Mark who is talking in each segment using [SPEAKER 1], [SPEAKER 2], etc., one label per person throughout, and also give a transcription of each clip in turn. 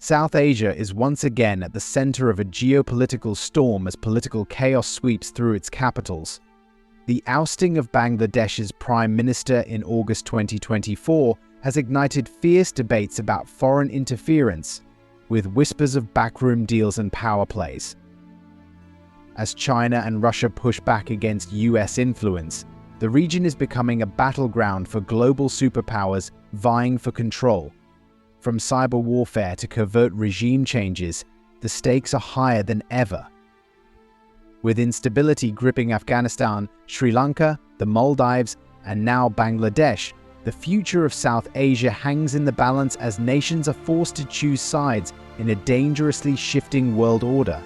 [SPEAKER 1] South Asia is once again at the center of a geopolitical storm as political chaos sweeps through its capitals. The ousting of Bangladesh's Prime Minister in August 2024 has ignited fierce debates about foreign interference, with whispers of backroom deals and power plays. As China and Russia push back against US influence, the region is becoming a battleground for global superpowers vying for control. From cyber warfare to covert regime changes, the stakes are higher than ever. With instability gripping Afghanistan, Sri Lanka, the Maldives, and now Bangladesh, the future of South Asia hangs in the balance as nations are forced to choose sides in a dangerously shifting world order.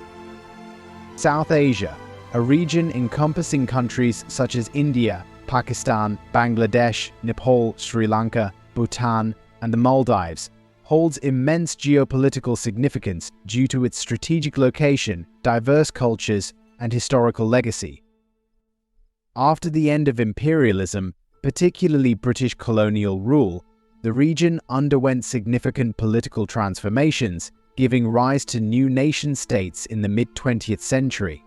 [SPEAKER 1] South Asia, a region encompassing countries such as India, Pakistan, Bangladesh, Nepal, Sri Lanka, Bhutan, and the Maldives, holds immense geopolitical significance due to its strategic location, diverse cultures, and historical legacy. After the end of imperialism, particularly British colonial rule, the region underwent significant political transformations, giving rise to new nation-states in the mid-20th century.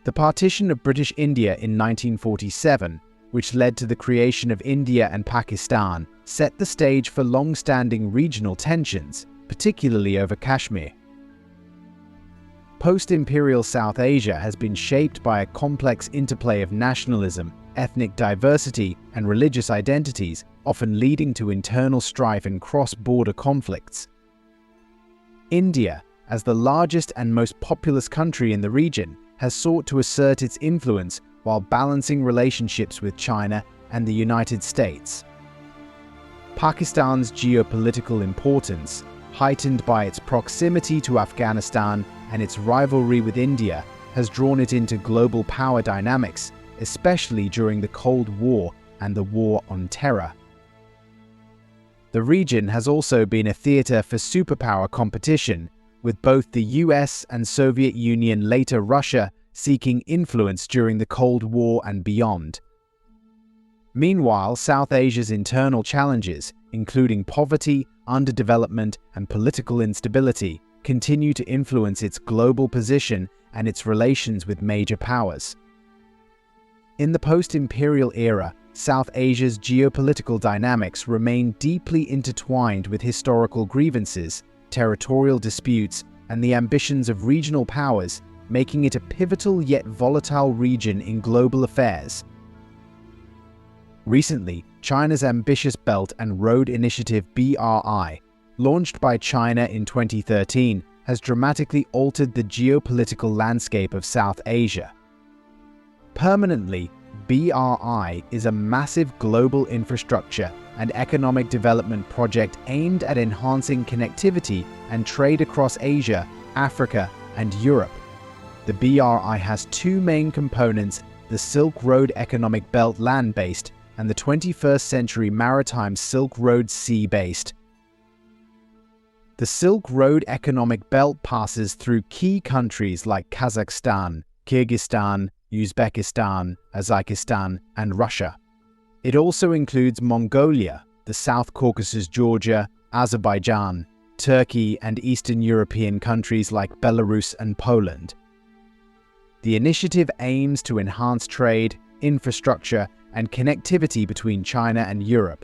[SPEAKER 1] The partition of British India in 1947, which led to the creation of India and Pakistan, set the stage for long-standing regional tensions, particularly over Kashmir. Post-imperial South Asia has been shaped by a complex interplay of nationalism, ethnic diversity, and religious identities, often leading to internal strife and cross-border conflicts. India, as the largest and most populous country in the region, has sought to assert its influence while balancing relationships with China and the United States. Pakistan's geopolitical importance, heightened by its proximity to Afghanistan and its rivalry with India, has drawn it into global power dynamics, especially during the Cold War and the War on Terror. The region has also been a theater for superpower competition, with both the US and Soviet Union, later Russia, seeking influence during the Cold War and beyond. Meanwhile, South Asia's internal challenges, including poverty, underdevelopment, and political instability, continue to influence its global position and its relations with major powers. In the post-imperial era, South Asia's geopolitical dynamics remain deeply intertwined with historical grievances, territorial disputes, and the ambitions of regional powers, making it a pivotal yet volatile region in global affairs. Recently, China's ambitious Belt and Road Initiative (BRI), launched by China in 2013, has dramatically altered the geopolitical landscape of South Asia. Permanently, BRI is a massive global infrastructure and economic development project aimed at enhancing connectivity and trade across Asia, Africa, and Europe. The BRI has two main components: the Silk Road Economic Belt land-based and the 21st Century Maritime Silk Road sea-based. The Silk Road Economic Belt passes through key countries like Kazakhstan, Kyrgyzstan, Uzbekistan, Tajikistan, and Russia. It also includes Mongolia, the South Caucasus, Georgia, Azerbaijan, Turkey, and Eastern European countries like Belarus and Poland. The initiative aims to enhance trade, infrastructure, and connectivity between China and Europe.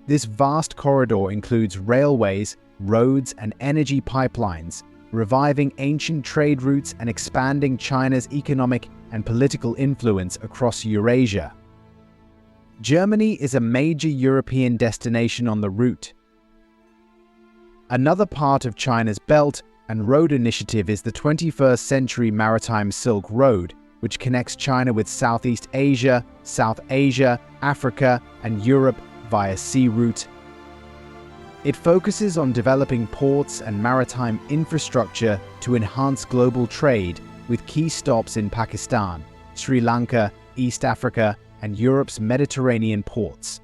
[SPEAKER 1] This vast corridor includes railways, roads, and energy pipelines, reviving ancient trade routes and expanding China's economic and political influence across Eurasia. Germany is a major European destination on the route. Another part of China's Belt and Road Initiative is the 21st Century Maritime Silk Road, which connects China with Southeast Asia, South Asia, Africa, and Europe via sea route. It focuses on developing ports and maritime infrastructure to enhance global trade, with key stops in Pakistan, Sri Lanka, East Africa, and Europe's Mediterranean ports.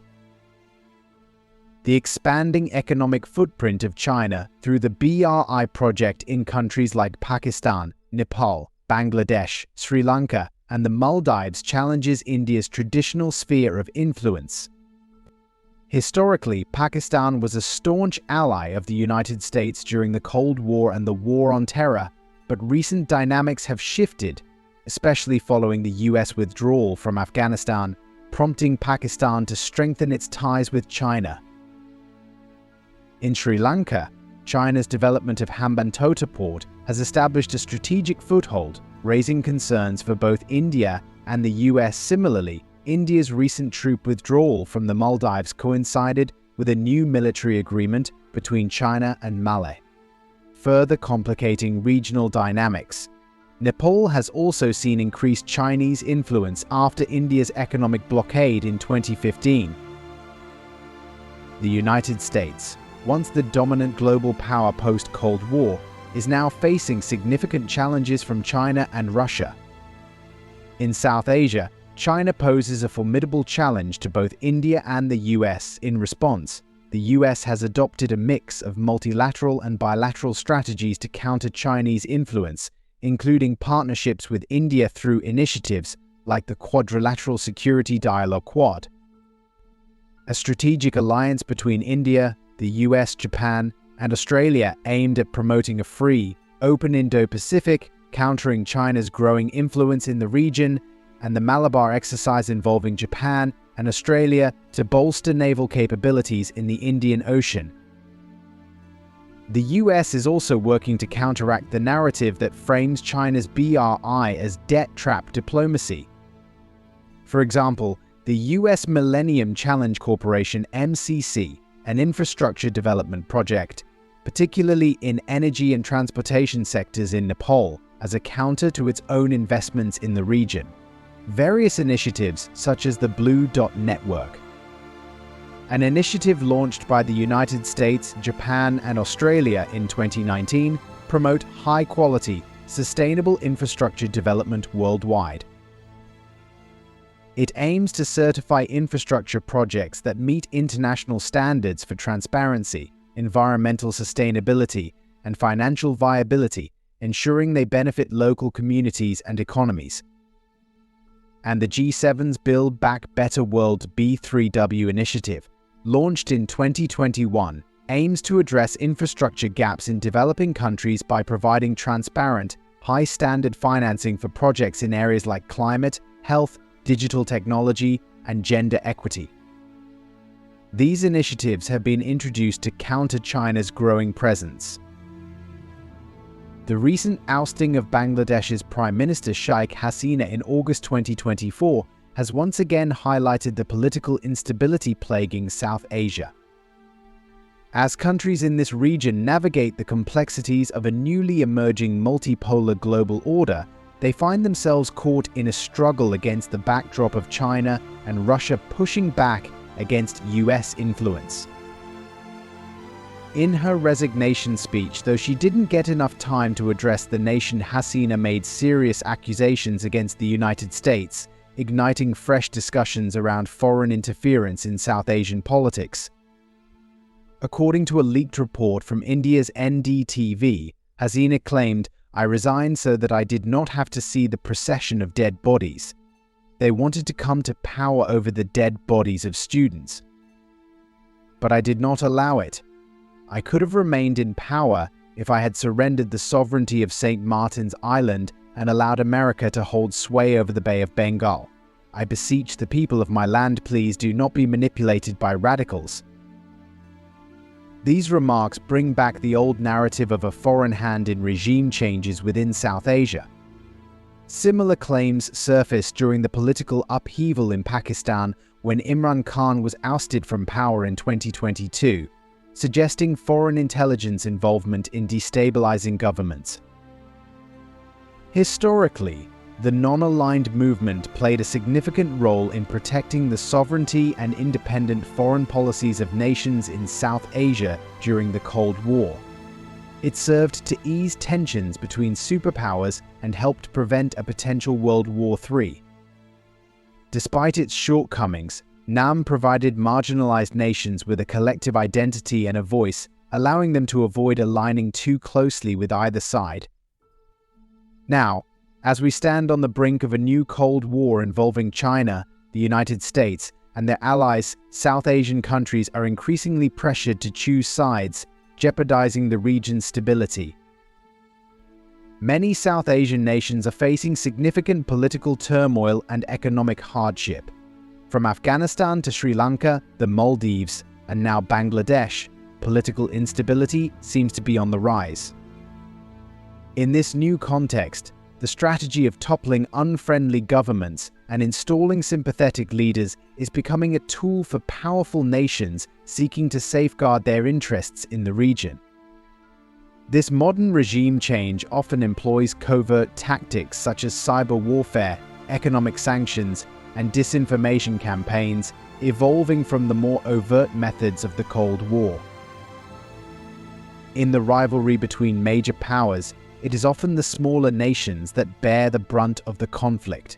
[SPEAKER 1] The expanding economic footprint of China through the BRI project in countries like Pakistan, Nepal, Bangladesh, Sri Lanka, and the Maldives challenges India's traditional sphere of influence. Historically, Pakistan was a staunch ally of the United States during the Cold War and the War on Terror, but recent dynamics have shifted, especially following the US withdrawal from Afghanistan, prompting Pakistan to strengthen its ties with China. In Sri Lanka, China's development of Hambantota port has established a strategic foothold, raising concerns for both India and the US. Similarly, India's recent troop withdrawal from the Maldives coincided with a new military agreement between China and Mali, further complicating regional dynamics. Nepal has also seen increased Chinese influence after India's economic blockade in 2015. The United States, once the dominant global power post-Cold War, is now facing significant challenges from China and Russia. In South Asia, China poses a formidable challenge to both India and the US. In response, the US has adopted a mix of multilateral and bilateral strategies to counter Chinese influence, including partnerships with India through initiatives like the Quadrilateral Security Dialogue Quad, a strategic alliance between India, the US, Japan, and Australia aimed at promoting a free, open Indo-Pacific, countering China's growing influence in the region, and the Malabar exercise involving Japan and Australia to bolster naval capabilities in the Indian Ocean. The US is also working to counteract the narrative that frames China's BRI as debt trap diplomacy. For example, the US Millennium Challenge Corporation (MCC), an infrastructure development project, particularly in energy and transportation sectors in Nepal, as a counter to its own investments in the region. Various initiatives such as the Blue Dot Network, an initiative launched by the United States, Japan, and Australia in 2019, promote high-quality, sustainable infrastructure development worldwide. It aims to certify infrastructure projects that meet international standards for transparency, environmental sustainability, and financial viability, ensuring they benefit local communities and economies. And the G7's Build Back Better World B3W initiative, launched in 2021, aims to address infrastructure gaps in developing countries by providing transparent, high-standard financing for projects in areas like climate, health, digital technology, and gender equity. These initiatives have been introduced to counter China's growing presence. The recent ousting of Bangladesh's Prime Minister Sheikh Hasina in August 2024 has once again highlighted the political instability plaguing South Asia. As countries in this region navigate the complexities of a newly emerging multipolar global order, they find themselves caught in a struggle against the backdrop of China and Russia pushing back against US influence. In her resignation speech, though she didn't get enough time to address the nation, Hasina made serious accusations against the United States, igniting fresh discussions around foreign interference in South Asian politics. According to a leaked report from India's NDTV, Hasina claimed, "I resigned so that I did not have to see the procession of dead bodies. They wanted to come to power over the dead bodies of students. But I did not allow it. I could have remained in power if I had surrendered the sovereignty of St. Martin's Island and allowed America to hold sway over the Bay of Bengal. I beseech the people of my land, please do not be manipulated by radicals." These remarks bring back the old narrative of a foreign hand in regime changes within South Asia. Similar claims surfaced during the political upheaval in Pakistan when Imran Khan was ousted from power in 2022, suggesting foreign intelligence involvement in destabilizing governments. Historically, the non-aligned movement played a significant role in protecting the sovereignty and independent foreign policies of nations in South Asia during the Cold War. It served to ease tensions between superpowers and helped prevent a potential World War III. Despite its shortcomings, NAM provided marginalized nations with a collective identity and a voice, allowing them to avoid aligning too closely with either side. Now, as we stand on the brink of a new Cold War involving China, the United States, and their allies, South Asian countries, are increasingly pressured to choose sides, jeopardizing the region's stability. Many South Asian nations are facing significant political turmoil and economic hardship. From Afghanistan to Sri Lanka, the Maldives, and now Bangladesh, political instability seems to be on the rise. In this new context, the strategy of toppling unfriendly governments and installing sympathetic leaders is becoming a tool for powerful nations seeking to safeguard their interests in the region. This modern regime change often employs covert tactics such as cyber warfare, economic sanctions, and disinformation campaigns, evolving from the more overt methods of the Cold War. In the rivalry between major powers, it is often the smaller nations that bear the brunt of the conflict.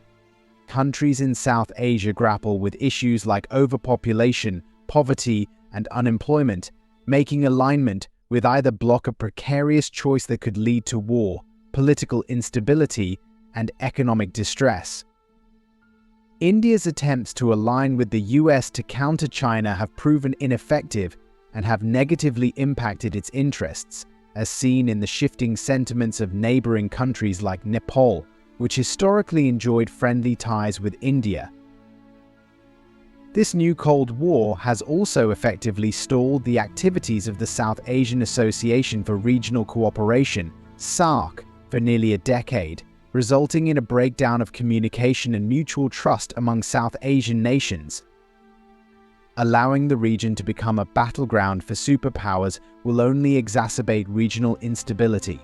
[SPEAKER 1] Countries in South Asia grapple with issues like overpopulation, poverty, and unemployment, making alignment with either bloc a precarious choice that could lead to war, political instability, and economic distress. India's attempts to align with the US to counter China have proven ineffective and have negatively impacted its interests, as seen in the shifting sentiments of neighboring countries like Nepal, which historically enjoyed friendly ties with India. This new Cold War has also effectively stalled the activities of the South Asian Association for Regional Cooperation, SAARC, for nearly a decade, resulting in a breakdown of communication and mutual trust among South Asian nations. Allowing the region to become a battleground for superpowers will only exacerbate regional instability.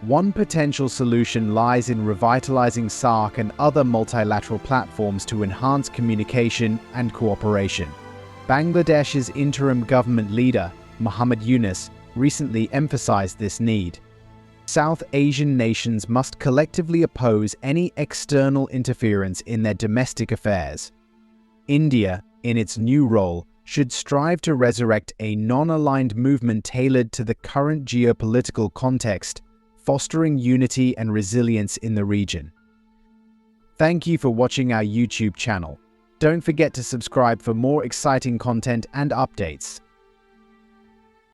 [SPEAKER 1] One potential solution lies in revitalizing SAARC and other multilateral platforms to enhance communication and cooperation. Bangladesh's interim government leader, Muhammad Yunus, recently emphasized this need. South Asian nations must collectively oppose any external interference in their domestic affairs. India, in its new role, should strive to resurrect a non-aligned movement tailored to the current geopolitical context, fostering unity and resilience in the region. Thank you for watching our YouTube channel. Don't forget to subscribe for more exciting content and updates.